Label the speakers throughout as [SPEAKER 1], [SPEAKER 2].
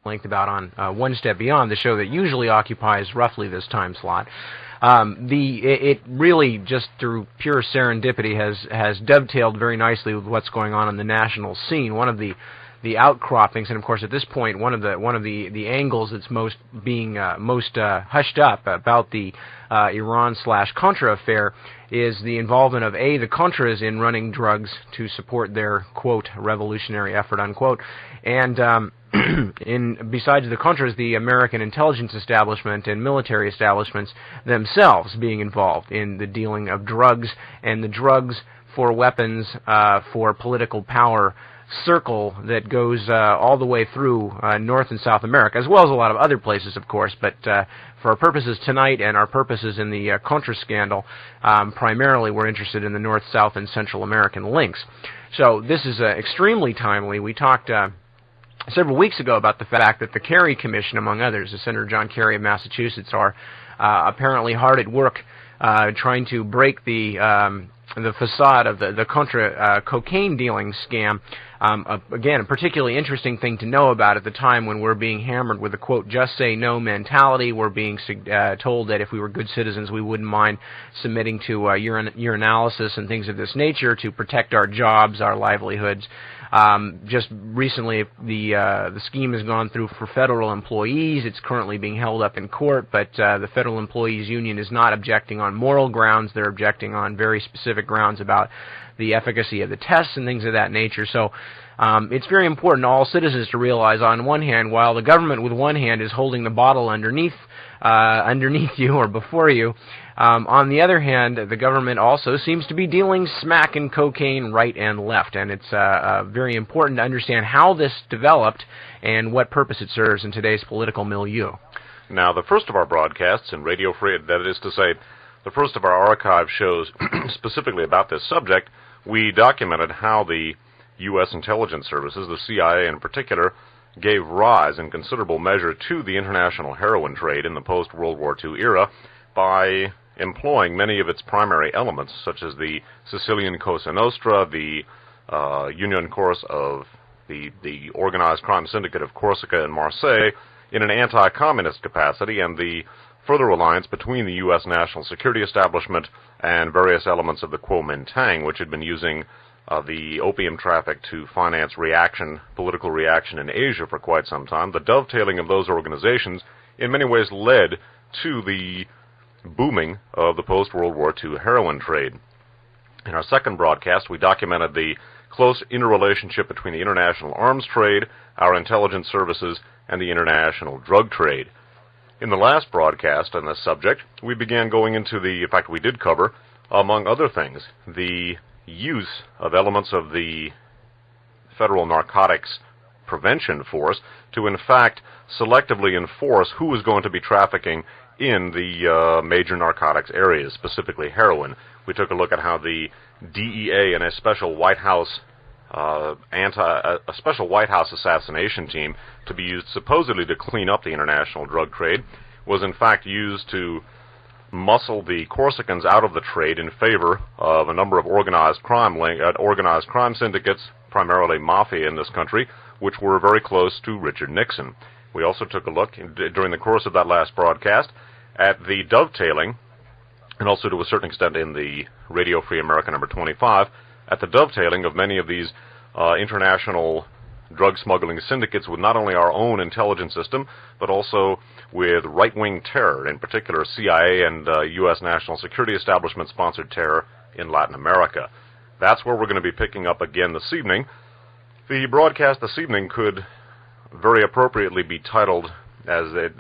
[SPEAKER 1] length about on One Step Beyond, the show that usually occupies roughly this time slot. It really, just through pure serendipity, has dovetailed very nicely with what's going on the national scene. One of the outcroppings, and of course at this point one of the angles that's most hushed up about the Iran/Contra affair is the involvement of the Contras in running drugs to support their, quote, revolutionary effort, unquote, and besides the Contras, the American intelligence establishment and military establishments themselves being involved in the dealing of drugs, and the drugs for weapons for political power circle that goes all the way through North and South America, as well as a lot of other places, of course, but for our purposes tonight and our purposes in the Contra scandal, primarily we're interested in the North, South, and Central American links. So this is extremely timely. We talked several weeks ago about the fact that the Kerry Commission, among others, Senator John Kerry of Massachusetts, are apparently hard at work trying to break the facade of the Contra cocaine dealing scam. Again, a particularly interesting thing to know about at the time when we're being hammered with a, quote, just say no mentality. We're being told that if we were good citizens, we wouldn't mind submitting to urinalysis and things of this nature to protect our jobs, our livelihoods. Just recently, the scheme has gone through for federal employees. It's currently being held up in court, but the Federal Employees Union is not objecting on moral grounds. They're objecting on very specific grounds about the efficacy of the tests and things of that nature. So it's very important to all citizens to realize, on one hand, while the government with one hand is holding the bottle underneath you or before you, on the other hand, the government also seems to be dealing smack in cocaine right and left, and it's very important to understand how this developed and what purpose it serves in today's political milieu.
[SPEAKER 2] Now, the first of our broadcasts in Radio Free, that is to say, the first of our archive shows specifically about this subject, we documented how the U.S. intelligence services, the CIA in particular, gave rise in considerable measure to the international heroin trade in the post-World War II era by employing many of its primary elements, such as the Sicilian Cosa Nostra, the Union Corse of the organized crime syndicate of Corsica and Marseille, in an anti-communist capacity, and the further alliance between the U.S. national security establishment and various elements of the Kuomintang, which had been using the opium traffic to finance political reaction in Asia for quite some time. The dovetailing of those organizations in many ways led to the booming of the post-World War II heroin trade. In our second broadcast, we documented the close interrelationship between the international arms trade, our intelligence services, and the international drug trade. In the last broadcast on this subject, we began going into in fact we did cover, among other things, the use of elements of the Federal Narcotics Prevention Force to in fact selectively enforce who is going to be trafficking in the major narcotics areas, specifically heroin. We took a look at how the DEA and a special White House assassination team to be used supposedly to clean up the international drug trade was in fact used to muscle the Corsicans out of the trade in favor of a number of organized crime syndicates, primarily mafia in this country, which were very close to Richard Nixon. We also took a look during the course of that last broadcast at the dovetailing, and also to a certain extent in the Radio Free America number 25, at the dovetailing of many of these international drug smuggling syndicates with not only our own intelligence system, but also with right-wing terror, in particular CIA and U.S. national security establishment-sponsored terror in Latin America. That's where we're going to be picking up again this evening. The broadcast this evening could very appropriately be titled as it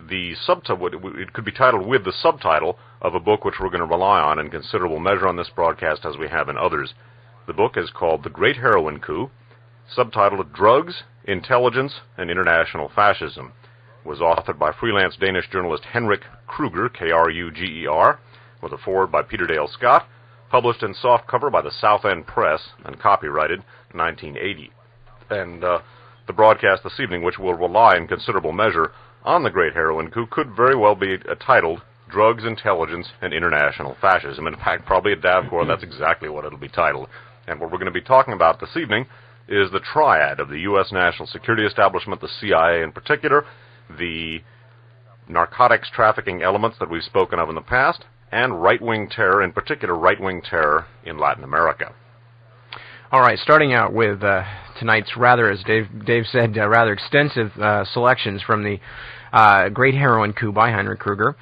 [SPEAKER 2] could be titled with the subtitle of a book which we're going to rely on in considerable measure on this broadcast as we have in others. The book is called The Great Heroin Coup, subtitled Drugs, Intelligence, and International Fascism. It was authored by freelance Danish journalist Henrik Kruger, K-R-U-G-E-R, with a foreword by Peter Dale Scott, published in softcover by the South End Press, and copyrighted 1980. And the broadcast this evening, which will rely in considerable measure on the Great Heroin Coup, could very well be titled Drugs, Intelligence, and International Fascism. In fact, probably at Davcor, that's exactly what it'll be titled. And what we're going to be talking about this evening is the triad of the U.S. national security establishment, the CIA in particular, the narcotics trafficking elements that we've spoken of in the past, and right-wing terror, in particular right-wing terror in Latin America.
[SPEAKER 1] All right, starting out with tonight's rather, as Dave said, rather extensive selections from the Great Heroin Coup by Heinrich Kruger.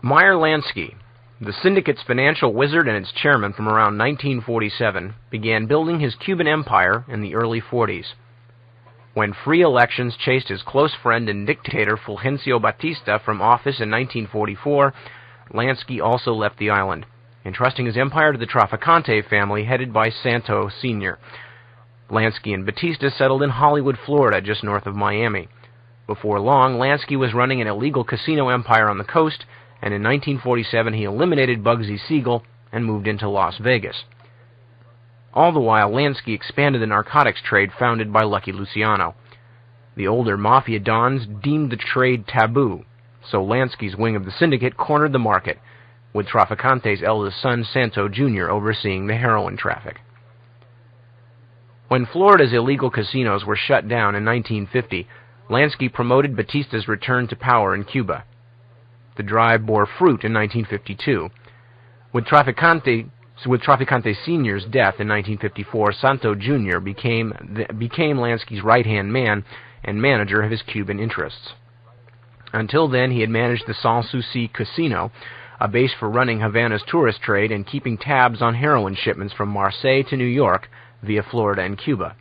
[SPEAKER 1] Meyer Lansky, the syndicate's financial wizard and its chairman from around 1947, began building his Cuban empire in the early 40s. When free elections chased his close friend and dictator Fulgencio Batista from office in 1944, Lansky also left the island, entrusting his empire to the Trafficante family headed by Santo Sr. Lansky and Batista settled in Hollywood, Florida, just north of Miami. Before long, Lansky was running an illegal casino empire on the coast, and in 1947 he eliminated Bugsy Siegel and moved into Las Vegas. All the while, Lansky expanded the narcotics trade founded by Lucky Luciano. The older mafia dons deemed the trade taboo, so Lansky's wing of the syndicate cornered the market, with Trafficante's eldest son, Santo Jr., overseeing the heroin traffic. When Florida's illegal casinos were shut down in 1950, Lansky promoted Batista's return to power in Cuba. The drive bore fruit in 1952. With Trafficante Sr.'s death in 1954, Santo Jr. became Lansky's right-hand man and manager of his Cuban interests. Until then, he had managed the Sans Souci Casino, a base for running Havana's tourist trade and keeping tabs on heroin shipments from Marseille to New York via Florida and Cuba.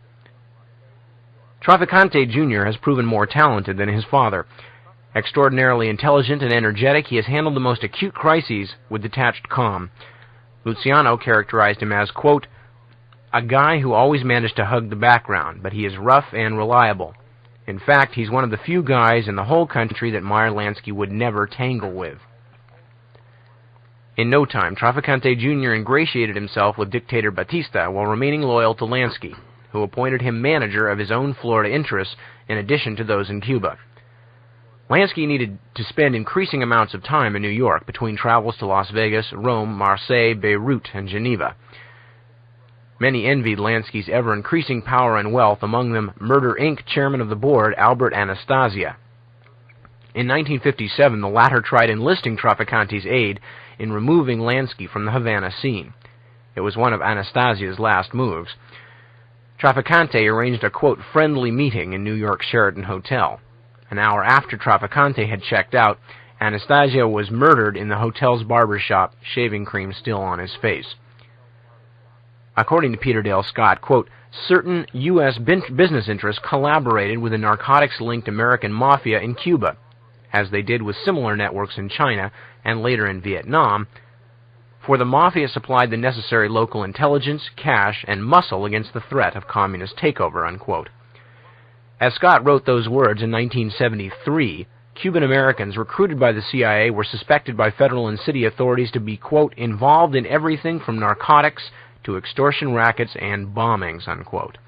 [SPEAKER 1] Trafficante Jr. has proven more talented than his father. Extraordinarily intelligent and energetic, he has handled the most acute crises with detached calm. Luciano characterized him as, quote, a guy who always managed to hug the background, but he is rough and reliable. In fact, he's one of the few guys in the whole country that Meyer Lansky would never tangle with. In no time, Trafficante Jr. ingratiated himself with dictator Batista while remaining loyal to Lansky, who appointed him manager of his own Florida interests in addition to those in Cuba. Lansky needed to spend increasing amounts of time in New York between travels to Las Vegas, Rome, Marseille, Beirut, and Geneva. Many envied Lansky's ever-increasing power and wealth, among them Murder, Inc. chairman of the board, Albert Anastasia. In 1957, the latter tried enlisting Trafficante's aid in removing Lansky from the Havana scene. It was one of Anastasia's last moves. Trafficante arranged a, quote, friendly meeting in New York's Sheraton Hotel. An hour after Trafficante had checked out, Anastasia was murdered in the hotel's barber shop, shaving cream still on his face. According to Peter Dale Scott, quote, certain U.S. business interests collaborated with the narcotics-linked American mafia in Cuba, as they did with similar networks in China and later in Vietnam, for the mafia supplied the necessary local intelligence, cash, and muscle against the threat of communist takeover, unquote. As Scott wrote those words in 1973, Cuban Americans recruited by the CIA were suspected by federal and city authorities to be, quote, involved in everything from narcotics to extortion rackets and bombings, unquote.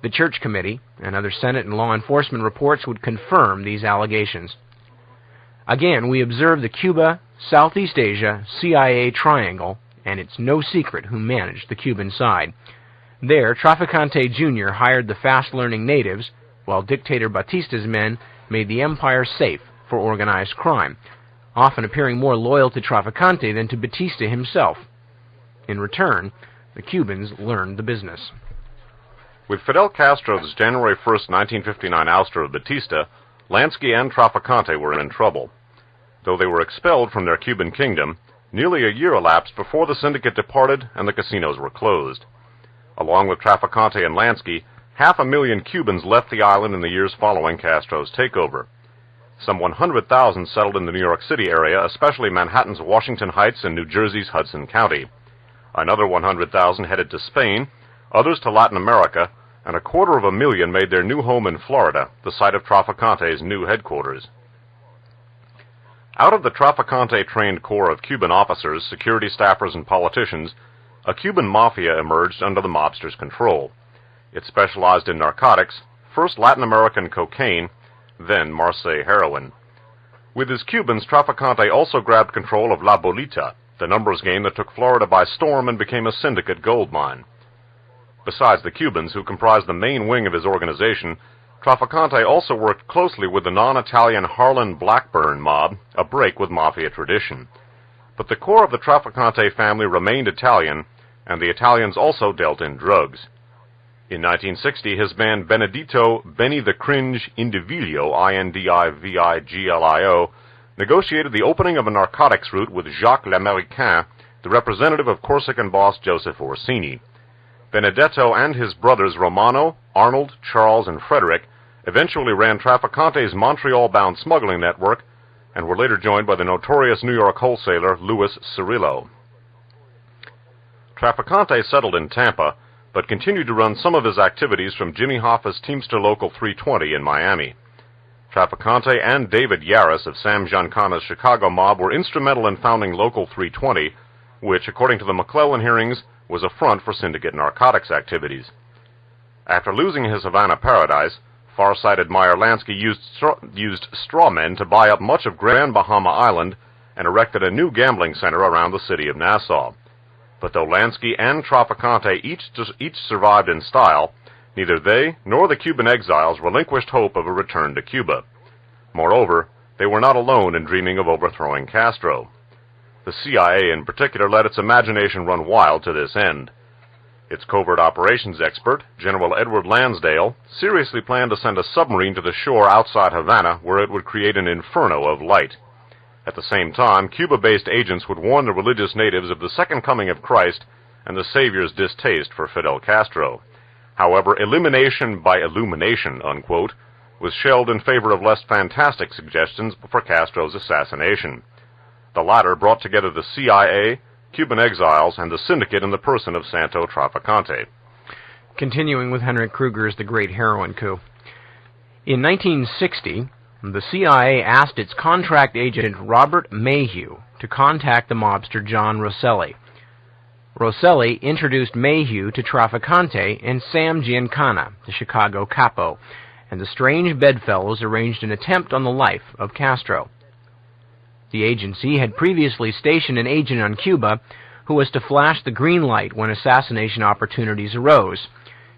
[SPEAKER 1] The Church Committee and other Senate and law enforcement reports would confirm these allegations. Again, we observe the Cuba, Southeast Asia, CIA triangle, and it's no secret who managed the Cuban side. There, Trafficante Jr. hired the fast-learning natives, while dictator Batista's men made the empire safe for organized crime, often appearing more loyal to Trafficante than to Batista himself. In return, the Cubans learned the business.
[SPEAKER 2] With Fidel Castro's January 1, 1959 ouster of Batista, Lansky and Trafficante were in trouble. Though they were expelled from their Cuban kingdom, nearly a year elapsed before the syndicate departed and the casinos were closed. Along with Trafficante and Lansky, 500,000 Cubans left the island in the years following Castro's takeover. Some 100,000 settled in the New York City area, especially Manhattan's Washington Heights and New Jersey's Hudson County. Another 100,000 headed to Spain, others to Latin America, and 250,000 made their new home in Florida, the site of Trafficante's new headquarters. Out of the Trafficante-trained corps of Cuban officers, security staffers, and politicians, a Cuban mafia emerged under the mobsters' control. It specialized in narcotics, first Latin American cocaine, then Marseille heroin. With his Cubans, Trafficante also grabbed control of La Bolita, the numbers game that took Florida by storm and became a syndicate gold mine. Besides the Cubans, who comprised the main wing of his organization, Trafficante also worked closely with the non-Italian Harlan Blackburn mob, a break with Mafia tradition. But the core of the Trafficante family remained Italian, and the Italians also dealt in drugs. In 1960, his man Benedito Benny the Cringe Indiviglio, Indiviglio, negotiated the opening of a narcotics route with Jacques l'Américain, the representative of Corsican boss Joseph Orsini. Benedetto and his brothers Romano, Arnold, Charles, and Frederick eventually ran Trafficante's Montreal-bound smuggling network and were later joined by the notorious New York wholesaler Louis Cirillo. Trafficante settled in Tampa, but continued to run some of his activities from Jimmy Hoffa's Teamster Local 320 in Miami. Trafficante and David Yaris of Sam Giancana's Chicago mob were instrumental in founding Local 320, which, according to the McClellan hearings, was a front for syndicate narcotics activities. After losing his Havana paradise, far-sighted Meyer Lansky used straw men to buy up much of Grand Bahama Island and erected a new gambling center around the city of Nassau. But though Lansky and Trafficante each survived in style, neither they nor the Cuban exiles relinquished hope of a return to Cuba. Moreover, they were not alone in dreaming of overthrowing Castro. The CIA in particular let its imagination run wild to this end. Its covert operations expert, General Edward Lansdale, seriously planned to send a submarine to the shore outside Havana where it would create an inferno of light. At the same time, Cuba-based agents would warn the religious natives of the second coming of Christ and the Savior's distaste for Fidel Castro. However, elimination by illumination, unquote, was shelved in favor of less fantastic suggestions for Castro's assassination. The latter brought together the CIA, Cuban exiles, and the syndicate in the person of Santo Trafficante.
[SPEAKER 1] Continuing with Henrik Kruger's The Great Heroin Coup. In 1960, the CIA asked its contract agent Robert Mayhew to contact the mobster John Rosselli. Rosselli introduced Mayhew to Trafficante and Sam Giancana, the Chicago capo, and the strange bedfellows arranged an attempt on the life of Castro. The agency had previously stationed an agent on Cuba who was to flash the green light when assassination opportunities arose.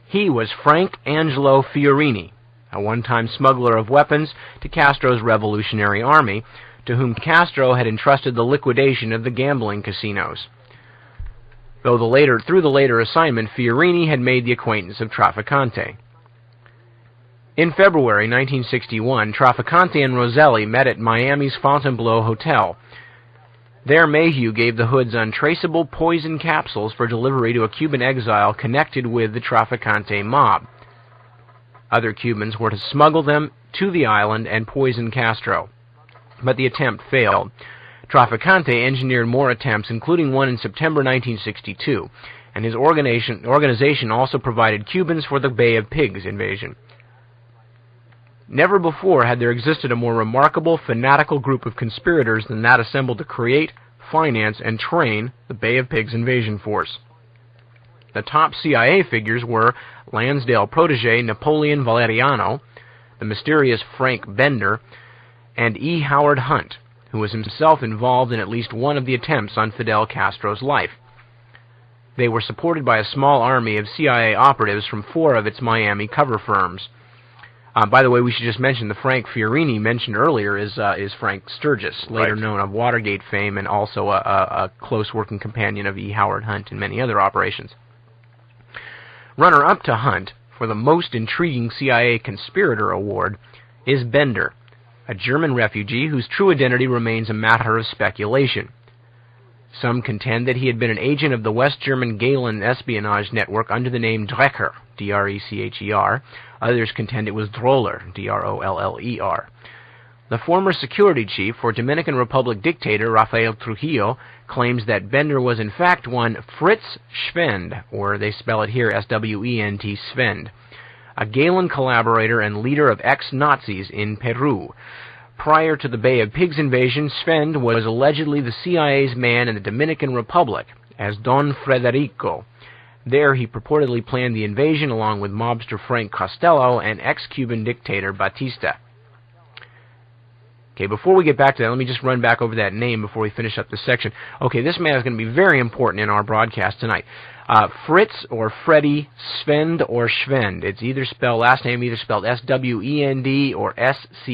[SPEAKER 1] He was Frank Angelo Fiorini, a one-time smuggler of weapons to Castro's Revolutionary Army, to whom Castro had entrusted the liquidation of the gambling casinos. Through the later assignment, Fiorini had made the acquaintance of Trafficante. In February 1961, Trafficante and Rosselli met at Miami's Fontainebleau Hotel. There, Mayhew gave the hoods untraceable poison capsules for delivery to a Cuban exile connected with the Trafficante mob. Other Cubans were to smuggle them to the island and poison Castro. But the attempt failed. Trafficante engineered more attempts, including one in September 1962, and his organization also provided Cubans for the Bay of Pigs invasion. Never before had there existed a more remarkable, fanatical group of conspirators than that assembled to create, finance, and train the Bay of Pigs invasion force. The top CIA figures were Lansdale protege Napoleon Valeriano, the mysterious Frank Bender, and E. Howard Hunt, who was himself involved in at least one of the attempts on Fidel Castro's life. They were supported by a small army of CIA operatives from 4 of its Miami cover firms. By the way, we should just mention the Frank Fiorini mentioned earlier is Frank Sturgis, later known of Watergate fame and also a close working companion of E. Howard Hunt in many other operations. Runner-up to Hunt for the most intriguing CIA conspirator award is Bender, a German refugee whose true identity remains a matter of speculation. Some contend that he had been an agent of the West German Gehlen espionage network under the name Drecker, D-R-E-C-H-E-R. Others contend it was Droller, D-R-O-L-L-E-R. The former security chief for Dominican Republic dictator Rafael Trujillo claims that Bender was in fact one Fritz Schwend, or they spell it here S-W-E-N-T, Svend, a Gehlen collaborator and leader of ex-Nazis in Peru. Prior to the Bay of Pigs invasion, Svend was allegedly the CIA's man in the Dominican Republic as Don Frederico. There he purportedly planned the invasion along with mobster Frank Costello and ex-Cuban dictator Batista. Okay, before we get back to that, let me just run back over that name before we finish up this section. Okay, this man is going to be very important in our broadcast tonight. Fritz or Freddy Svend or Schwend. It's either spelled, last name either spelled S-W-E-N-D or S-C-H-W-E-N-D.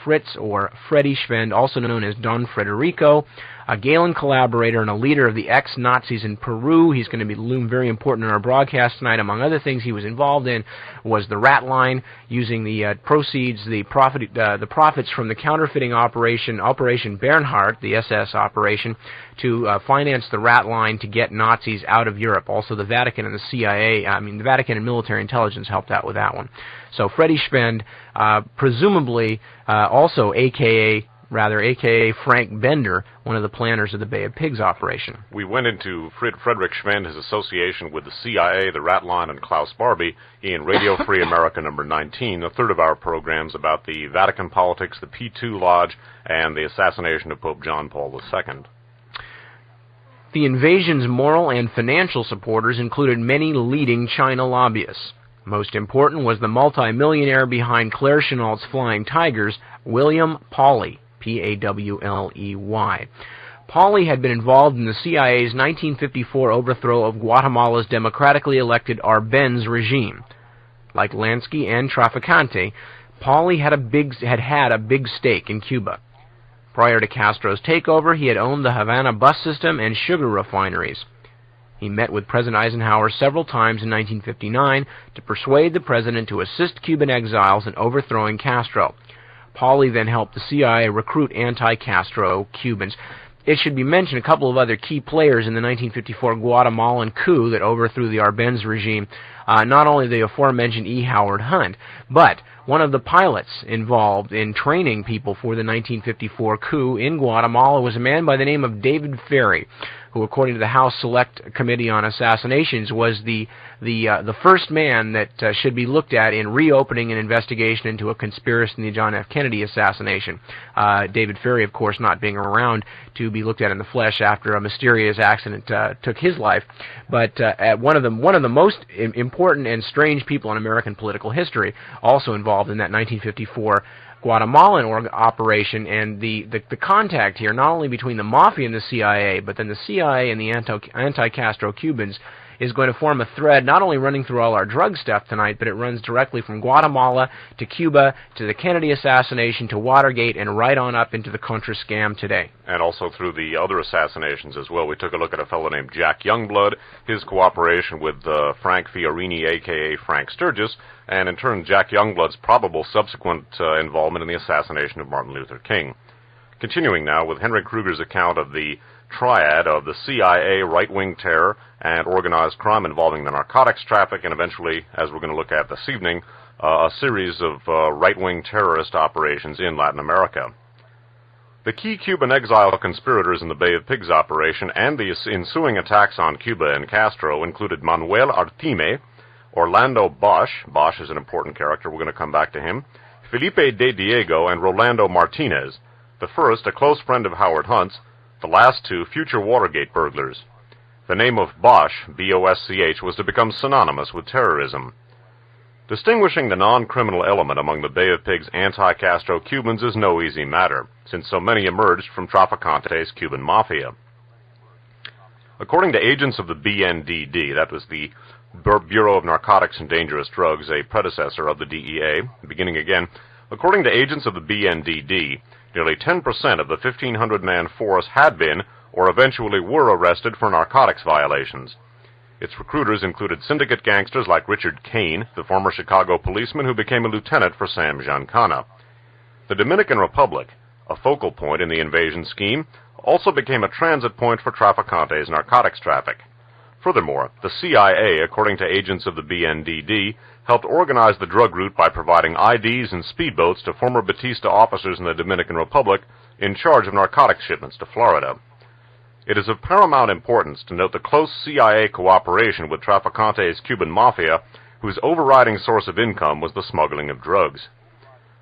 [SPEAKER 1] Fritz or Freddy Schwend, also known as Don Frederico, a Galen collaborator and a leader of the ex-Nazis in Peru. He's going to loom very important in our broadcast tonight. Among other things he was involved in was the rat line, using the proceeds, the profits from the counterfeiting Operation Bernhardt, the SS operation, to finance the rat line to get Nazis out of Europe. Also, the Vatican and the CIA, the Vatican and military intelligence helped out with that one. So Freddy Schwend, presumably also a.k.a. Frank Bender, one of the planners of the Bay of Pigs operation.
[SPEAKER 2] We went into Frederick Schwend, his association with the CIA, the Rat Line, and Klaus Barbie in Radio Free America number 19, the third of our programs about the Vatican politics, the P2 Lodge, and the assassination of Pope John Paul II.
[SPEAKER 1] The invasion's moral and financial supporters included many leading China lobbyists. Most important was the multi-millionaire behind Claire Chennault's Flying Tigers, William Pawley. P-A-W-L-E-Y. Pawley had been involved in the CIA's 1954 overthrow of Guatemala's democratically elected Arbenz regime. Like Lansky and Trafficante, Pawley had a big stake in Cuba. Prior to Castro's takeover, he had owned the Havana bus system and sugar refineries. He met with President Eisenhower several times in 1959 to persuade the president to assist Cuban exiles in overthrowing Castro. Pawley then helped the CIA recruit anti-Castro Cubans. It should be mentioned a couple of other key players in the 1954 Guatemalan coup that overthrew the Arbenz regime. Not only the aforementioned E. Howard Hunt, but one of the pilots involved in training people for the 1954 coup in Guatemala was a man by the name of David Ferry, who, according to the House Select Committee on Assassinations, was the first man that should be looked at in reopening an investigation into a conspiracy in the John F. Kennedy assassination. David Ferry, of course, not being around to be looked at in the flesh after a mysterious accident took his life. But one of the most important and strange people in American political history, also involved in that 1954 Guatemalan operation, and the contact here, not only between the Mafia and the CIA, but then the CIA and the anti-Castro Cubans, is going to form a thread not only running through all our drug stuff tonight, but it runs directly from Guatemala to Cuba to the Kennedy assassination to Watergate and right on up into the Contra scam today.
[SPEAKER 2] And also through the other assassinations as well. We took a look at a fellow named Jack Youngblood, his cooperation with Frank Fiorini, a.k.a. Frank Sturgis, and in turn Jack Youngblood's probable subsequent involvement in the assassination of Martin Luther King. Continuing now with Henry Kruger's account of the triad of the CIA, right-wing terror, and organized crime involving the narcotics traffic, and eventually, as we're going to look at this evening, a series of right-wing terrorist operations in Latin America. The key Cuban exile conspirators in the Bay of Pigs operation and the ensuing attacks on Cuba and Castro included Manuel Artime, Orlando Bosch. Bosch is an important character, we're going to come back to him, Felipe de Diego, and Rolando Martinez. The first, a close friend of Howard Hunt's, the last two, future Watergate burglars. The name of Bosch, B-O-S-C-H, was to become synonymous with terrorism. Distinguishing the non-criminal element among the Bay of Pigs anti-Castro Cubans is no easy matter, since so many emerged from Traficante's Cuban Mafia. According to agents of the BNDD, that was the Bureau of Narcotics and Dangerous Drugs, a predecessor of the DEA, beginning again, according to agents of the BNDD, nearly 10% of the 1,500-man force had been, or eventually were arrested for narcotics violations. Its recruiters included syndicate gangsters like Richard Kane, the former Chicago policeman who became a lieutenant for Sam Giancana. The Dominican Republic, a focal point in the invasion scheme, also became a transit point for Traficante's narcotics traffic. Furthermore, the CIA, according to agents of the BNDD, helped organize the drug route by providing IDs and speedboats to former Batista officers in the Dominican Republic in charge of narcotics shipments to Florida. It is of paramount importance to note the close CIA cooperation with Traficante's Cuban Mafia, whose overriding source of income was the smuggling of drugs.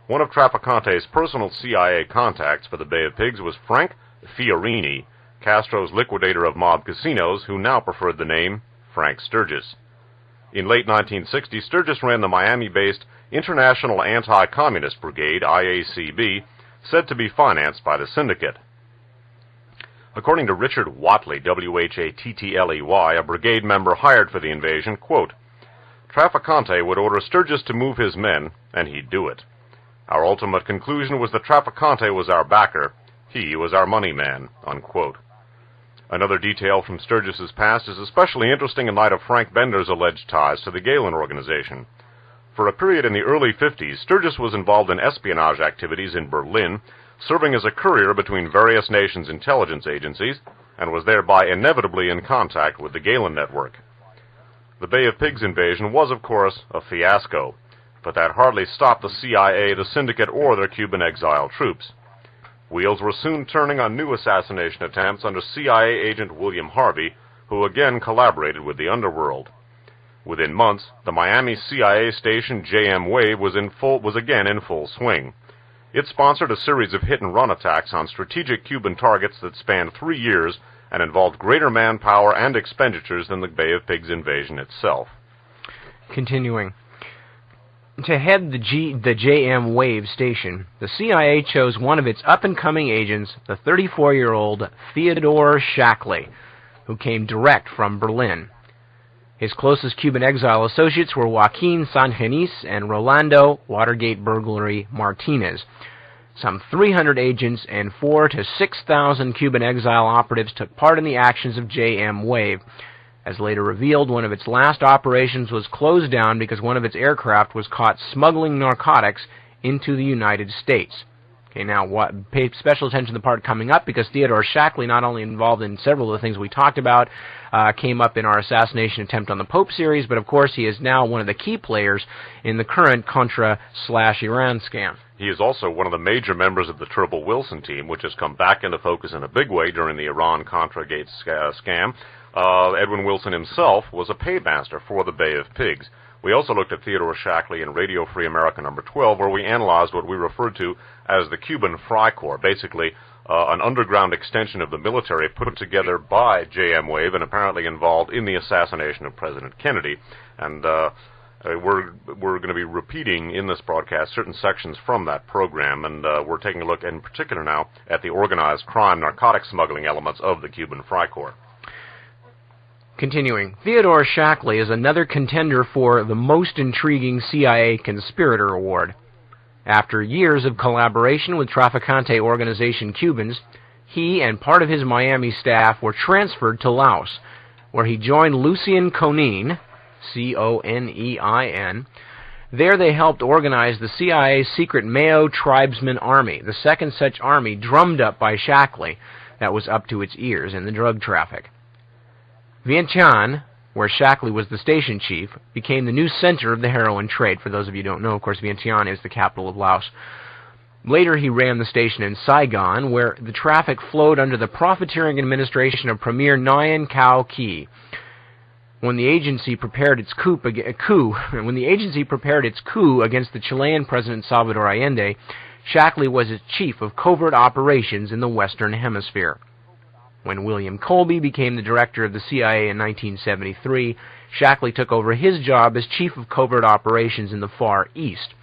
[SPEAKER 2] One of Traficante's personal CIA contacts for the Bay of Pigs was Frank Fiorini, Castro's liquidator of mob casinos, who now preferred the name Frank Sturgis. In late 1960, Sturgis ran the Miami-based International Anti-Communist Brigade, IACB, said to be financed by the syndicate. According to Richard Whatley, W-H-A-T-T-L-E-Y, a brigade member hired for the invasion, quote, Trafficante would order Sturgis to move his men, and he'd do it. Our ultimate conclusion was that Trafficante was our backer. He was our money man, unquote. Another detail from Sturgis's past is especially interesting in light of Frank Bender's alleged ties to the Galen organization. For a period in the early 50s, Sturgis was involved in espionage activities in Berlin, serving as a courier between various nations' intelligence agencies, and was thereby inevitably in contact with the Galen network. The Bay of Pigs invasion was, of course, a fiasco, but that hardly stopped the CIA, the Syndicate, or their Cuban exile troops. Wheels were soon turning on new assassination attempts under CIA agent William Harvey, who again collaborated with the underworld. Within months, the Miami CIA station JM Wave was again in full swing. It sponsored a series of hit-and-run attacks on strategic Cuban targets that spanned 3 years and involved greater manpower and expenditures than the Bay of Pigs invasion itself.
[SPEAKER 1] Continuing. To head the JM Wave station, the CIA chose one of its up-and-coming agents, the 34-year-old Theodore Shackley, who came direct from Berlin. His closest Cuban exile associates were Joaquin Sangenis and Rolando Watergate Burglary Martinez. Some 300 agents and 4,000 to 6,000 Cuban exile operatives took part in the actions of JM Wave. As later revealed, one of its last operations was closed down because one of its aircraft was caught smuggling narcotics into the United States. Okay, now pay special attention to the part coming up, because Theodore Shackley, not only involved in several of the things we talked about, came up in our assassination attempt on the Pope series, but of course he is now one of the key players in the current Contra/Iran scam.
[SPEAKER 2] He is also one of the major members of the Turbo Wilson team, which has come back into focus in a big way during the Iran-Contra-Gate scam. Edwin Wilson himself was a paymaster for the Bay of Pigs. We also looked at Theodore Shackley in Radio Free America number 12, where we analyzed what we referred to as the Cuban Freikorps, basically an underground extension of the military put together by JM Wave and apparently involved in the assassination of President Kennedy. And we're going to be repeating in this broadcast certain sections from that program, and we're taking a look in particular now at the organized crime narcotic smuggling elements of the Cuban Freikorps.
[SPEAKER 1] Continuing, Theodore Shackley is another contender for the Most Intriguing CIA Conspirator Award. After years of collaboration with Trafficante organization Cubans, he and part of his Miami staff were transferred to Laos, where he joined Lucien Conein, C-O-N-E-I-N. There they helped organize the CIA's secret Mayo Tribesman Army, the second such army drummed up by Shackley that was up to its ears in the drug traffic. Vientiane, where Shackley was the station chief, became the new center of the heroin trade. For those of you who don't know, of course, Vientiane is the capital of Laos. Later, he ran the station in Saigon, where the traffic flowed under the profiteering administration of Premier Nguyen Cao Ky. When the agency prepared its coup against the Chilean President Salvador Allende, Shackley was its chief of covert operations in the Western Hemisphere. When William Colby became the director of the CIA in 1973, Shackley took over his job as chief of covert operations in the Far East.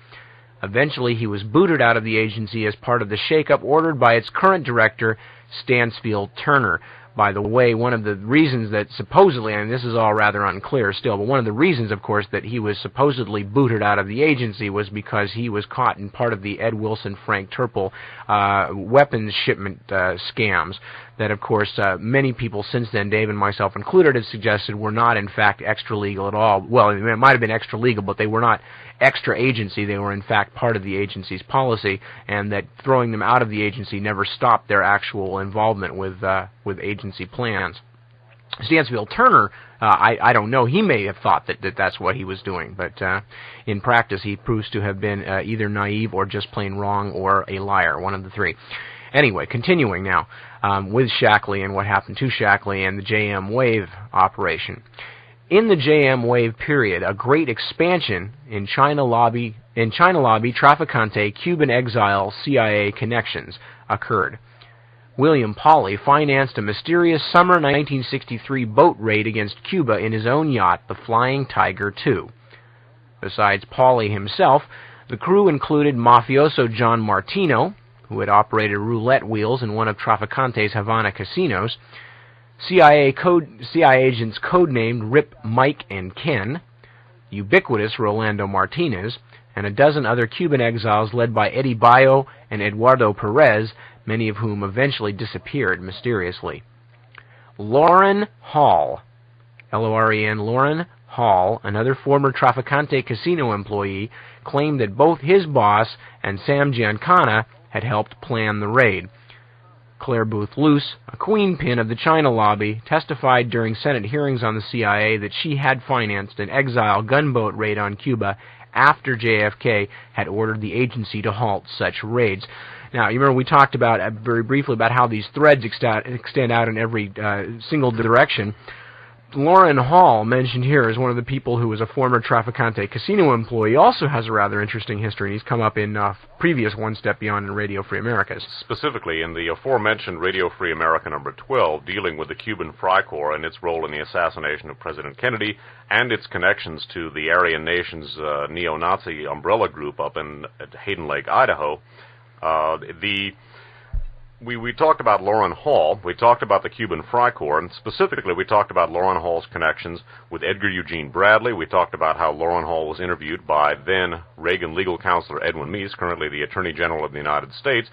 [SPEAKER 1] Eventually, he was booted out of the agency as part of the shakeup ordered by its current director, Stansfield Turner. By the way, one of the reasons that supposedly, and this is all rather unclear still, but one of the reasons, of course, that he was supposedly booted out of the agency was because he was caught in part of the Ed Wilson, Frank Turple weapons shipment scams that, of course, many people since then, Dave and myself included, have suggested were not, in fact, extra-legal at all. Well, it might have been extra-legal, but they were not extra agency. They were, in fact, part of the agency's policy, and that throwing them out of the agency never stopped their actual involvement with agency plans. Stansfield Turner, I don't know, he may have thought that that's what he was doing, but in practice he proves to have been either naive or just plain wrong or a liar, one of the three. Anyway, continuing now with Shackley and what happened to Shackley and the JM Wave operation. In the JM Wave period, a great expansion in China lobby Trafficante Cuban exile CIA connections occurred. William Pauly financed a mysterious summer 1963 boat raid against Cuba in his own yacht, the Flying Tiger II. Besides Pauly himself, the crew included mafioso John Martino, who had operated roulette wheels in one of Traficante's Havana casinos, CIA agents codenamed Rip, Mike, and Ken, ubiquitous Rolando Martinez, and a dozen other Cuban exiles led by Eddie Bayo and Eduardo Perez, many of whom eventually disappeared mysteriously. Lauren Hall, L-O-R-E-N, Lauren Hall, another former Trafficante casino employee, claimed that both his boss and Sam Giancana had helped plan the raid. Claire Booth Luce, a queenpin of the China lobby, testified during Senate hearings on the CIA that she had financed an exile gunboat raid on Cuba after JFK had ordered the agency to halt such raids. Now, you remember we talked about very briefly about how these threads extend out in every single direction. Lauren Hall, mentioned here as one of the people who was a former Trafficante casino employee, also has a rather interesting history, and he's come up in previous One Step Beyond in Radio Free Americas.
[SPEAKER 2] Specifically in the aforementioned Radio Free America number 12, dealing with the Cuban Freikorps and its role in the assassination of President Kennedy and its connections to the Aryan Nations neo-Nazi umbrella group up in Hayden Lake, Idaho. We talked about Lauren Hall, we talked about the Cuban Freikorps, and specifically we talked about Lauren Hall's connections with Edgar Eugene Bradley. We talked about how Lauren Hall was interviewed by then Reagan legal counselor Edwin Meese, currently the Attorney General of the United States.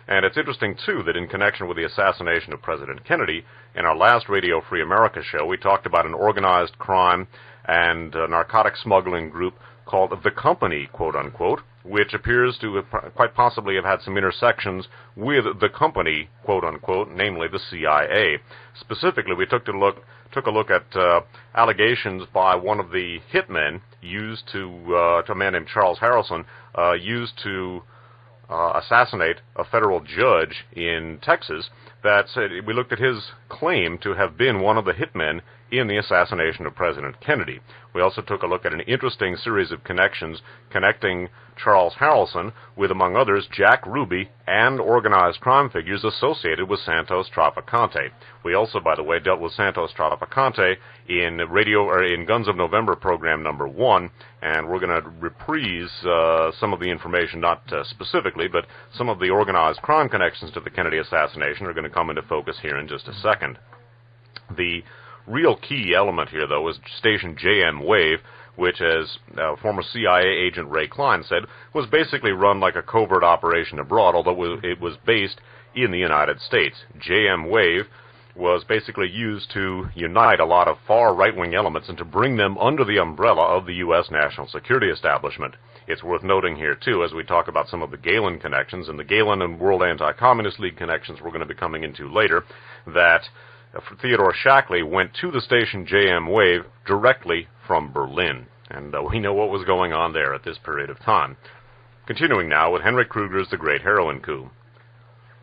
[SPEAKER 2] And it's interesting, too, that in connection with the assassination of President Kennedy, in our last Radio Free America show, we talked about an organized crime and narcotic smuggling group called The Company, quote-unquote, which appears to have quite possibly have had some intersections with the company, quote-unquote, namely the CIA. Specifically, we took a look at allegations by one of the hitmen used to a man named Charles Harrelson, used to assassinate a federal judge in Texas. That said, we looked at his claim to have been one of the hitmen in the assassination of President Kennedy. We also took a look at an interesting series of connections connecting Charles Harrelson with, among others, Jack Ruby and organized crime figures associated with Santos Trafficante. We also, by the way, dealt with Santos Trafficante in Guns of November program number 1, and we're going to reprise some of the information, not specifically, but some of the organized crime connections to the Kennedy assassination are going to come into focus here in just a second. The real key element here, though, is Station JM Wave, which, as former CIA agent Ray Klein said, was basically run like a covert operation abroad, although it was based in the United States. JM Wave was basically used to unite a lot of far right-wing elements and to bring them under the umbrella of the U.S. national security establishment. It's worth noting here, too, as we talk about some of the Galen connections, and the Galen and World Anti-Communist League connections we're going to be coming into later, that Theodore Shackley went to the station JM Wave directly from Berlin, and we know what was going on there at this period of time. Continuing now with Henry Kruger's The Great Heroin Coup.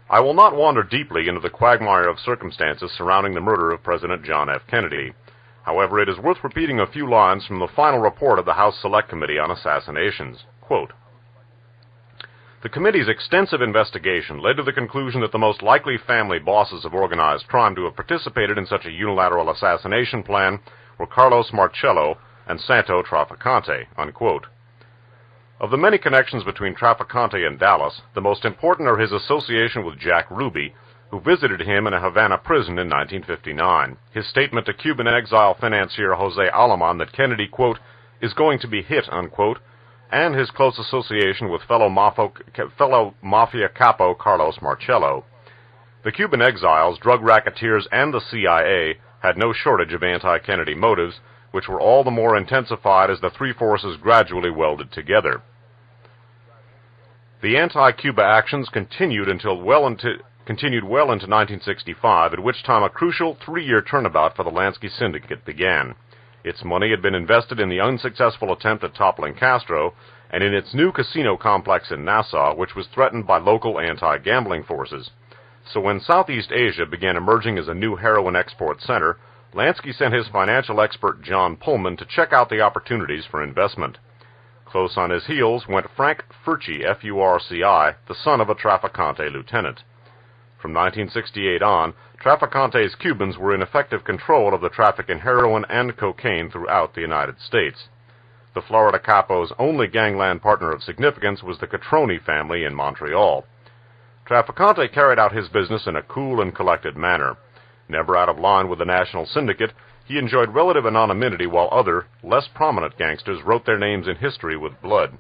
[SPEAKER 2] I will not wander deeply into the quagmire of circumstances surrounding the murder of President John F. Kennedy. However, it is worth repeating a few lines from the final report of the House Select Committee on Assassinations. Quote, "The committee's extensive investigation led to the conclusion that the most likely family bosses of organized crime to have participated in such a unilateral assassination plan were Carlos Marcello and Santo Trafficante," unquote. Of the many connections between Trafficante and Dallas, the most important are his association with Jack Ruby, who visited him in a Havana prison in 1959. His statement to Cuban exile financier Jose Aleman that Kennedy, quote, "is going to be hit," unquote, and his close association with fellow mafia capo Carlos Marcello. The Cuban exiles, drug racketeers, and the CIA had no shortage of anti-Kennedy motives, which were all the more intensified as the three forces gradually welded together. The anti-Cuba actions continued well into 1965, at which time a crucial three-year turnabout for the Lansky syndicate began. Its money had been invested in the unsuccessful attempt at toppling Castro, and in its new casino complex in Nassau, which was threatened by local anti-gambling forces. So when Southeast Asia began emerging as a new heroin export center, Lansky sent his financial expert John Pullman to check out the opportunities for investment. Close on his heels went Frank Furci, F-U-R-C-I, the son of a Trafficante lieutenant. From 1968 on, Trafficante's Cubans were in effective control of the traffic in heroin and cocaine throughout the United States. The Florida Capo's only gangland partner of significance was the Catroni family in Montreal. Trafficante carried out his business in a cool and collected manner. Never out of line with the national syndicate, he enjoyed relative anonymity while other, less prominent gangsters wrote their names in history with blood.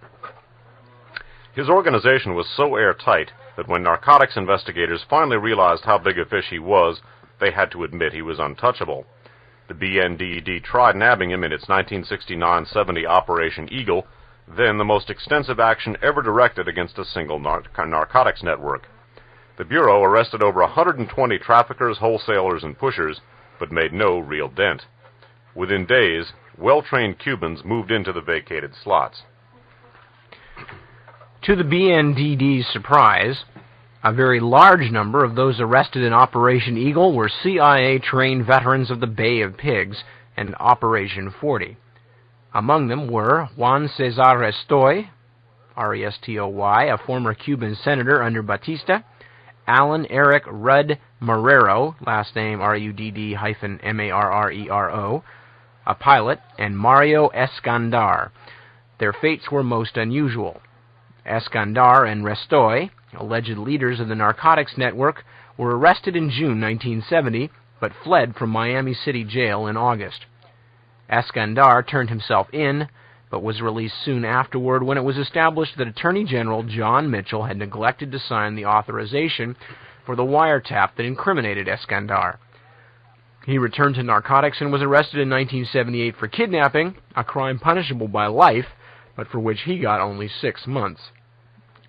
[SPEAKER 2] His organization was so airtight that when narcotics investigators finally realized how big a fish he was, they had to admit he was untouchable. The BNDED tried nabbing him in its 1969-70 Operation Eagle, then the most extensive action ever directed against a single narcotics network. The Bureau arrested over 120 traffickers, wholesalers, and pushers, but made no real dent. Within days, well-trained Cubans moved into the vacated slots.
[SPEAKER 1] To the BNDD's surprise, a very large number of those arrested in Operation Eagle were CIA-trained veterans of the Bay of Pigs and Operation 40. Among them were Juan Cesar Restoy, R-E-S-T-O-Y, a former Cuban senator under Batista, Alan Eric Rudd Marrero, last name R-U-D-D-M-A-R-R-E-R-O, a pilot, and Mario Escandar. Their fates were most unusual. Escandar and Restoy, alleged leaders of the narcotics network, were arrested in June 1970, but fled from Miami City Jail in August. Escandar turned himself in, but was released soon afterward when it was established that Attorney General John Mitchell had neglected to sign the authorization for the wiretap that incriminated Escandar. He returned to narcotics and was arrested in 1978 for kidnapping, a crime punishable by life, but for which he got only 6 months.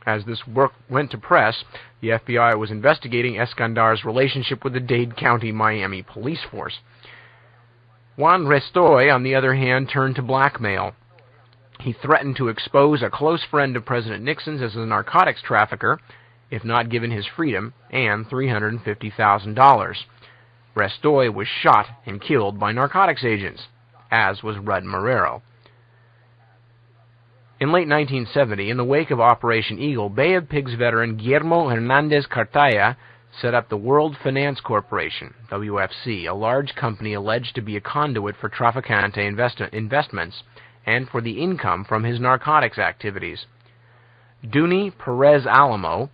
[SPEAKER 1] As this work went to press, the FBI was investigating Escandar's relationship with the Dade County, Miami police force. Juan Restoy, on the other hand, turned to blackmail. He threatened to expose a close friend of President Nixon's as a narcotics trafficker, if not given his freedom, and $350,000. Restoy was shot and killed by narcotics agents, as was Rudd Marrero. In late 1970, in the wake of Operation Eagle, Bay of Pigs veteran Guillermo Hernandez Cartaya set up the World Finance Corporation, WFC, a large company alleged to be a conduit for Trafficante investments and for the income from his narcotics activities. Duny Perez Alamo,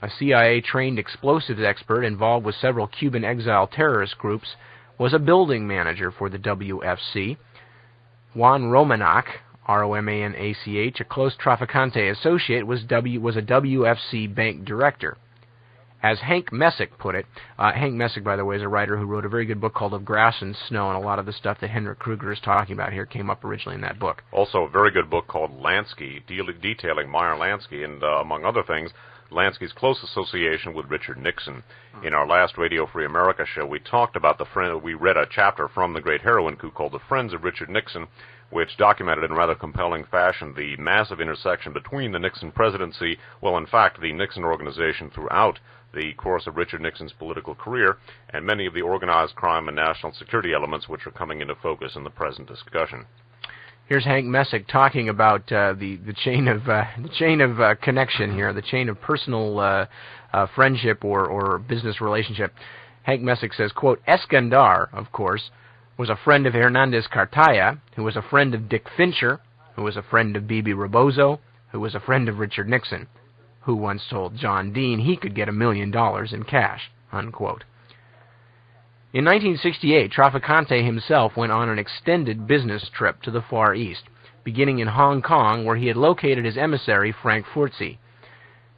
[SPEAKER 1] a CIA-trained explosives expert involved with several Cuban exile terrorist groups, was a building manager for the WFC. Juan Romanach, R-O-M-A-N-A-C-H, a close Trafficante associate, was a WFC bank director. As Hank Messick put it, Hank Messick, by the way, is a writer who wrote a very good book called Of Grass and Snow, and a lot of the stuff that Henrik Kruger is talking about here came up originally in that book.
[SPEAKER 2] Also, a very good book called Lansky, detailing Meyer Lansky, and among other things, Lansky's close association with Richard Nixon. In our last Radio Free America show, we talked about we read a chapter from the Great Heroin Coup called The Friends of Richard Nixon, which documented in rather compelling fashion the massive intersection between the Nixon presidency, well, in fact, the Nixon organization throughout the course of Richard Nixon's political career, and many of the organized crime and national security elements which are coming into focus in the present discussion.
[SPEAKER 1] Here's Hank Messick talking about the chain of connection here, the chain of personal friendship or business relationship. Hank Messick says, quote, Escandar, of course, was a friend of Hernandez Cartaya, who was a friend of Dick Fincher, who was a friend of Bebe Rebozo, who was a friend of Richard Nixon, who once told John Dean he could get $1 million in cash, unquote. In 1968, Trafficante himself went on an extended business trip to the Far East, beginning in Hong Kong, where he had located his emissary, Frank Furtzi.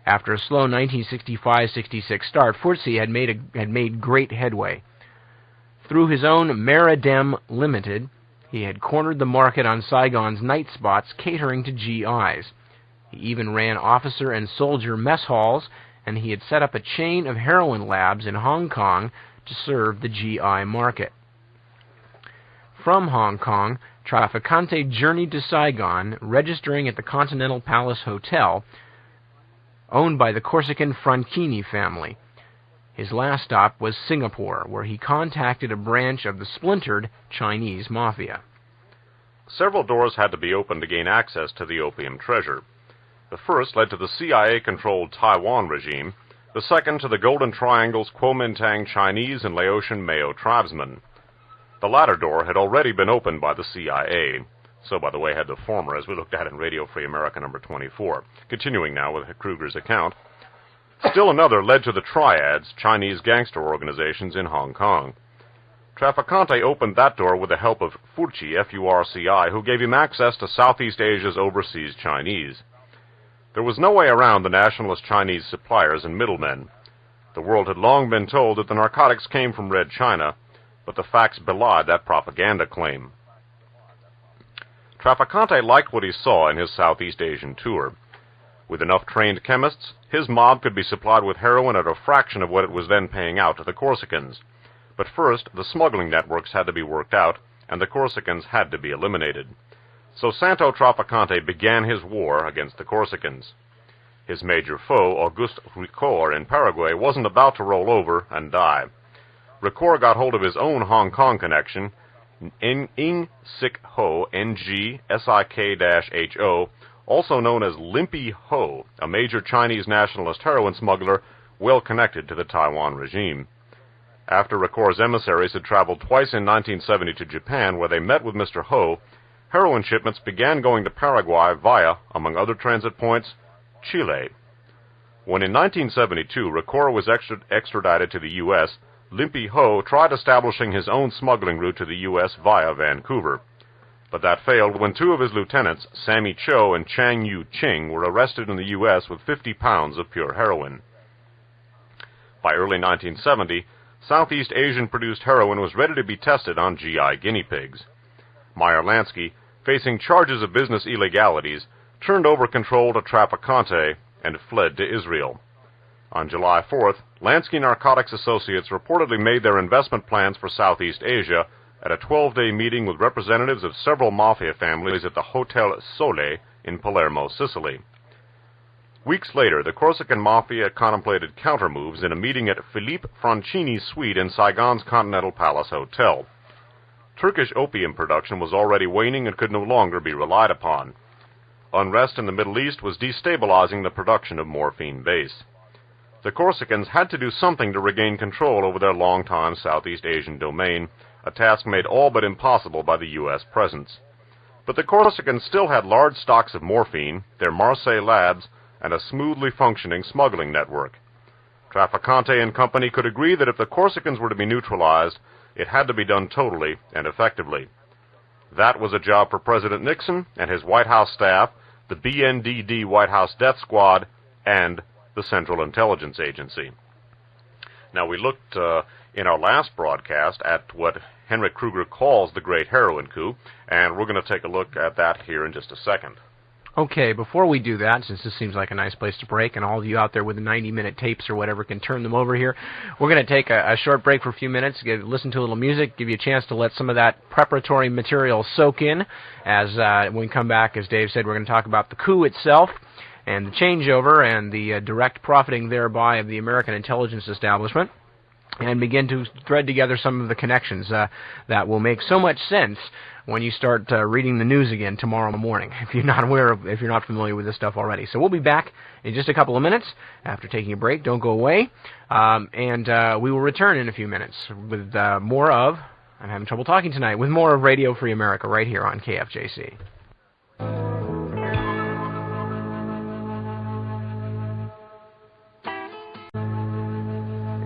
[SPEAKER 1] After a slow 1965-66 start, Furtzi had made great headway. Through his own Meridem Limited, he had cornered the market on Saigon's night spots catering to GIs. He even ran officer and soldier mess halls, and he had set up a chain of heroin labs in Hong Kong to serve the GI market. From Hong Kong, Trafficante journeyed to Saigon, registering at the Continental Palace Hotel, owned by the Corsican Franchini family. His last stop was Singapore, where he contacted a branch of the splintered Chinese mafia.
[SPEAKER 2] Several doors had to be opened to gain access to the opium treasure. The first led to the CIA-controlled Taiwan regime, the second to the Golden Triangle's Kuomintang Chinese and Laotian Mao tribesmen. The latter door had already been opened by the CIA. So, by the way, had the former, as we looked at in Radio Free America number 24. Continuing now with Kruger's account. Still another led to the Triads, Chinese gangster organizations in Hong Kong. Trafficante opened that door with the help of Furci, F-U-R-C-I, who gave him access to Southeast Asia's overseas Chinese. There was no way around the nationalist Chinese suppliers and middlemen. The world had long been told that the narcotics came from Red China, but the facts belied that propaganda claim. Trafficante liked what he saw in his Southeast Asian tour. With enough trained chemists, his mob could be supplied with heroin at a fraction of what it was then paying out to the Corsicans. But first, the smuggling networks had to be worked out, and the Corsicans had to be eliminated. So Santo Trafficante began his war against the Corsicans. His major foe, Auguste Ricoeur in Paraguay, wasn't about to roll over and die. Ricoeur got hold of his own Hong Kong connection, Ng Sik Ho, Ng-Sik-Ho, also known as Limpy Ho, a major Chinese nationalist heroin smuggler well connected to the Taiwan regime. After Ricoeur's emissaries had traveled twice in 1970 to Japan, where they met with Mr. Ho, heroin shipments began going to Paraguay via, among other transit points, Chile. When in 1972 Ricoeur was extradited to the U.S., Limpy Ho tried establishing his own smuggling route to the U.S. via Vancouver. But that failed when two of his lieutenants, Sammy Cho and Chang Yu Ching, were arrested in the U.S. with 50 pounds of pure heroin. By early 1970, Southeast Asian-produced heroin was ready to be tested on GI guinea pigs. Meyer Lansky, facing charges of business illegalities, turned over control to Trafficante and fled to Israel. On July 4th, Lansky Narcotics Associates reportedly made their investment plans for Southeast Asia at a 12-day meeting with representatives of several mafia families at the Hotel Sole in Palermo, Sicily. Weeks later, the Corsican Mafia contemplated countermoves in a meeting at Philippe Francini's suite in Saigon's Continental Palace Hotel. Turkish opium production was already waning and could no longer be relied upon. Unrest in the Middle East was destabilizing the production of morphine base. The Corsicans had to do something to regain control over their long-time Southeast Asian domain, a task made all but impossible by the U.S. presence. But the Corsicans still had large stocks of morphine, their Marseille labs, and a smoothly functioning smuggling network. Trafficante and company could agree that if the Corsicans were to be neutralized, it had to be done totally and effectively. That was a job for President Nixon and his White House staff, the BNDD White House Death Squad, and the Central Intelligence Agency. Now, we looked in our last broadcast at what Henrik Kruger calls the Great Heroin Coup, and we're going to take a look at that here in just a second.
[SPEAKER 1] Okay, before we do that, since this seems like a nice place to break, and all of you out there with the 90-minute tapes or whatever can turn them over here, we're going to take a short break for a few minutes, listen to a little music, give you a chance to let some of that preparatory material soak in. As when we come back, as Dave said, we're going to talk about the coup itself, and the changeover, and the direct profiting thereby of the American intelligence establishment, and begin to thread together some of the connections that will make so much sense when you start reading the news again tomorrow morning, if you're not familiar with this stuff already. So we'll be back in just a couple of minutes after taking a break. Don't go away, and we will return in a few minutes with more of, I'm having trouble talking tonight, with more of Radio Free America right here on KFJC.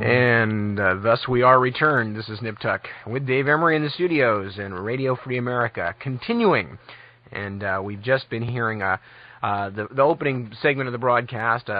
[SPEAKER 1] And thus we are returned. This is Nip Tuck with Dave Emory in the studios and Radio Free America continuing. And we've just been hearing the opening segment of the broadcast.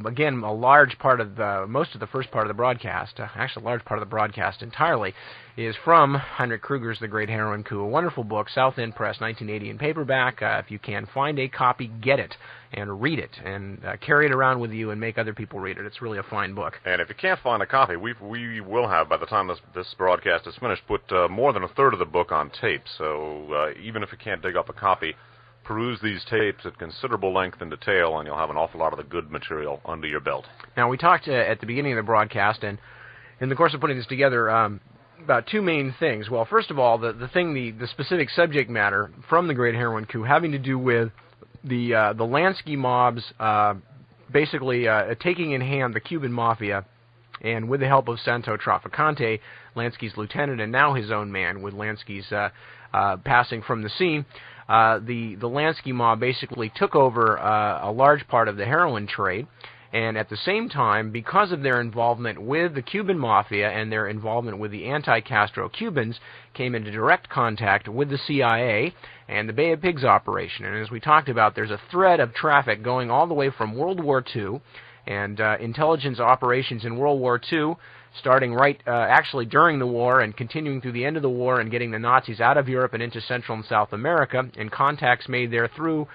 [SPEAKER 1] Again, a large part of most of the first part of the broadcast, actually a large part of the broadcast entirely, is from Henrik Kruger's The Great Heroin Coup, a wonderful book, South End Press, 1980 in paperback. If you can find a copy, get it and read it and carry it around with you and make other people read it. It's really a fine book.
[SPEAKER 2] And if you can't find a copy, we will have, by the time this broadcast is finished, put more than a third of the book on tape. So even if you can't dig up a copy, peruse these tapes at considerable length and detail, and you'll have an awful lot of the good material under your belt. Now,
[SPEAKER 1] we talked at the beginning of the broadcast, and in the course of putting this together, about two main things. Well, first of all, the specific subject matter from the Great Heroin Coup having to do with the Lansky mobs basically taking in hand the Cuban mafia, and with the help of Santo Trafficante, Lansky's lieutenant and now his own man, with Lansky's passing from the scene, the Lansky mob basically took over a large part of the heroin trade, And at the same time, because of their involvement with the Cuban Mafia and their involvement with the anti-Castro Cubans, came into direct contact with the CIA and the Bay of Pigs operation. And as we talked about, there's a thread of traffic going all the way from World War II and intelligence operations in World War II, starting actually during the war and continuing through the end of the war and getting the Nazis out of Europe and into Central and South America, and contacts made there through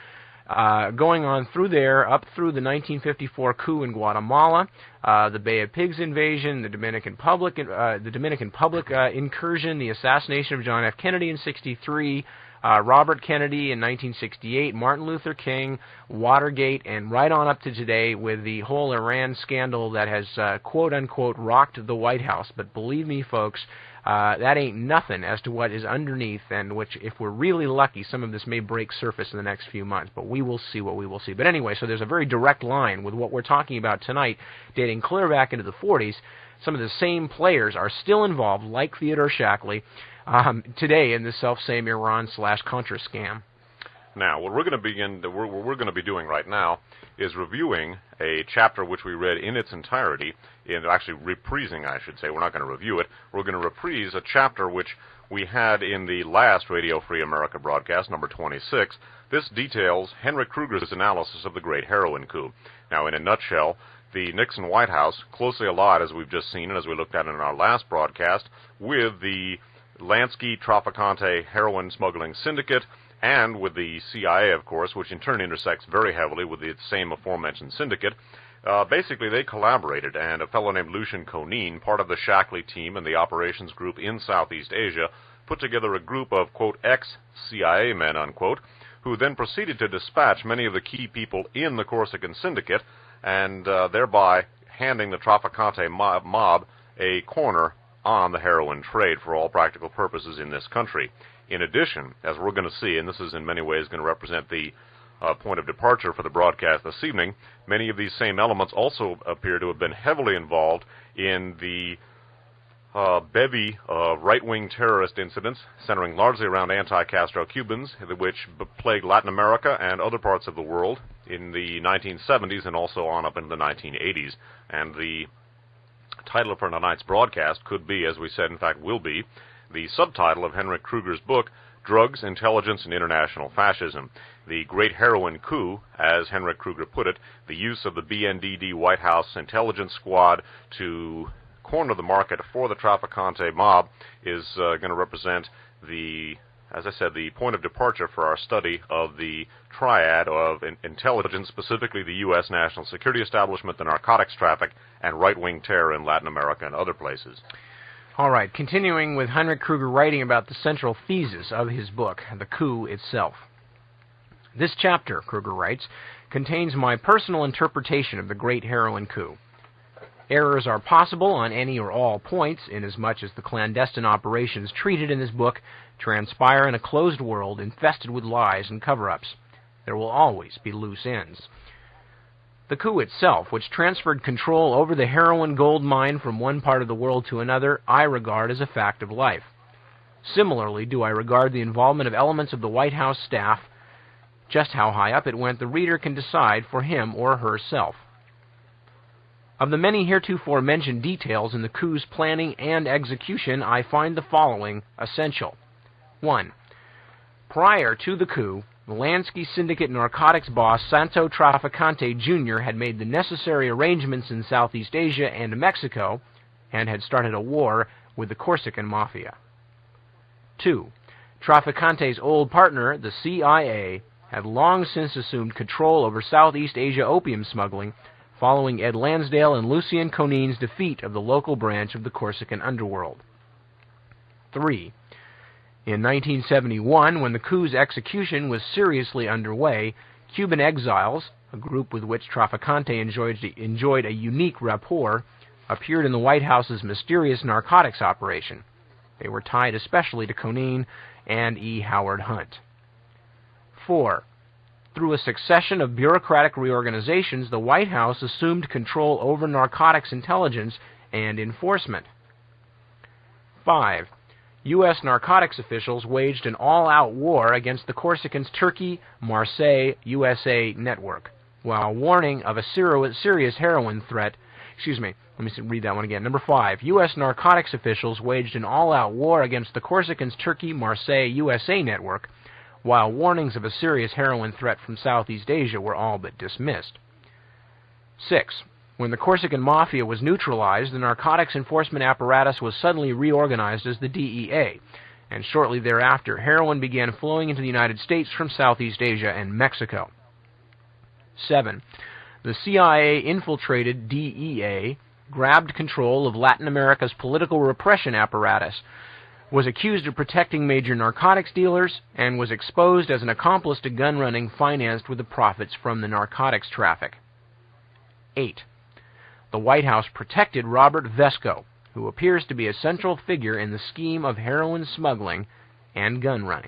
[SPEAKER 1] going on through there, up through the 1954 coup in Guatemala, the Bay of Pigs invasion, the Dominican Public incursion, the assassination of John F. Kennedy in '63, Robert Kennedy in 1968, Martin Luther King, Watergate, and right on up to today with the whole Iran scandal that has quote-unquote rocked the White House. But believe me, folks, that ain't nothing as to what is underneath, and which, if we're really lucky, some of this may break surface in the next few months, but we will see what we will see. But anyway, so there's a very direct line with what we're talking about tonight, dating clear back into the 40s. Some of the same players are still involved, like Theodore Shackley, today in this self-same Iran/Contra scam.
[SPEAKER 2] Now, what we're going to be doing right now is reviewing a chapter which we read in its entirety, actually reprising, I should say. We're not going to review it. We're going to reprise a chapter which we had in the last Radio Free America broadcast, number 26. This details Henry Kruger's analysis of the Great Heroin Coup. Now, in a nutshell, the Nixon White House, closely allied, as we've just seen and as we looked at in our last broadcast, with the Lansky Trafficante heroin smuggling syndicate, and with the CIA, of course, which in turn intersects very heavily with the same aforementioned syndicate. Basically, they collaborated, and a fellow named Lucien Conein, part of the Shackley team and the operations group in Southeast Asia, put together a group of, quote, ex-CIA men, unquote, who then proceeded to dispatch many of the key people in the Corsican syndicate, and thereby handing the Trafficante mob a corner on the heroin trade for all practical purposes in this country. In addition, as we're going to see, and this is in many ways going to represent the point of departure for the broadcast this evening, many of these same elements also appear to have been heavily involved in the bevy of right-wing terrorist incidents centering largely around anti-Castro Cubans, which plagued Latin America and other parts of the world in the 1970s and also on up into the 1980s. And the title for tonight's broadcast could be, as we said, in fact will be, the subtitle of Henry Kruger's book, Drugs, Intelligence, and International Fascism. The Great Heroin Coup, as Henry Kruger put it, the use of the BNDD White House intelligence squad to corner the market for the Trafficante mob, is going to represent the, as I said, the point of departure for our study of the triad of intelligence, specifically the U.S. national security establishment, the narcotics traffic, and right-wing terror in Latin America and other places.
[SPEAKER 1] All right, continuing with Henry Kruger writing about the central thesis of his book, The Coup Itself. This chapter, Kruger writes, contains my personal interpretation of the Great Heroin Coup. Errors are possible on any or all points, inasmuch as the clandestine operations treated in this book transpire in a closed world infested with lies and cover-ups. There will always be loose ends. The coup itself, which transferred control over the heroin gold mine from one part of the world to another, I regard as a fact of life. Similarly, do I regard the involvement of elements of the White House staff. Just how high up it went, the reader can decide for him or herself. Of the many heretofore mentioned details in the coup's planning and execution, I find the following essential. 1. Prior to the coup, the Lansky syndicate narcotics boss Santo Trafficante Jr. had made the necessary arrangements in Southeast Asia and Mexico and had started a war with the Corsican Mafia. 2. Trafficante's old partner, the CIA, had long since assumed control over Southeast Asia opium smuggling following Ed Lansdale and Lucien Conein's defeat of the local branch of the Corsican underworld. 3. In 1971, when the coup's execution was seriously underway, Cuban exiles, a group with which Trafficante enjoyed a unique rapport, appeared in the White House's mysterious narcotics operation. They were tied especially to Conein and E. Howard Hunt. 4. Through a succession of bureaucratic reorganizations, the White House assumed control over narcotics intelligence and enforcement. 5. U.S. narcotics officials waged an all-out war against the Corsicans' Turkey, Marseille, USA network. while warning of a serious heroin threat. Excuse me, let me read that one again. Number 5, U.S. narcotics officials waged an all-out war against the Corsicans' Turkey-Marseille USA network, while warnings of a serious heroin threat from Southeast Asia were all but dismissed. 6. When the Corsican Mafia was neutralized, the narcotics enforcement apparatus was suddenly reorganized as the DEA, and shortly thereafter, heroin began flowing into the United States from Southeast Asia and Mexico. 7. The CIA infiltrated DEA, grabbed control of Latin America's political repression apparatus, was accused of protecting major narcotics dealers, and was exposed as an accomplice to gun running financed with the profits from the narcotics traffic. 8. The White House protected Robert Vesco, who appears to be a central figure in the scheme of heroin smuggling and gun running.